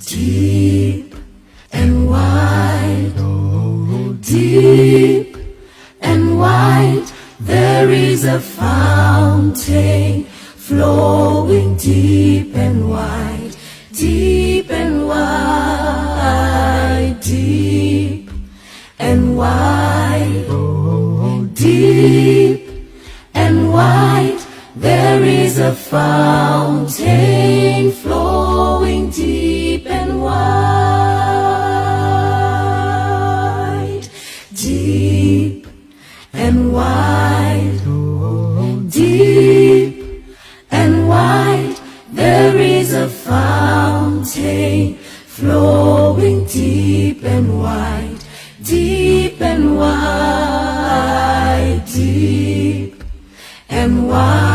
deep and wide, deep and wide. There is a fountain flowing deep and wide, deep and wide, deep and wide, deep and wide. There is a fountain flowing deep and wide, deep and wide, deep and wide. There is a fountain flowing deep and wide, deep and wide, deep and wide.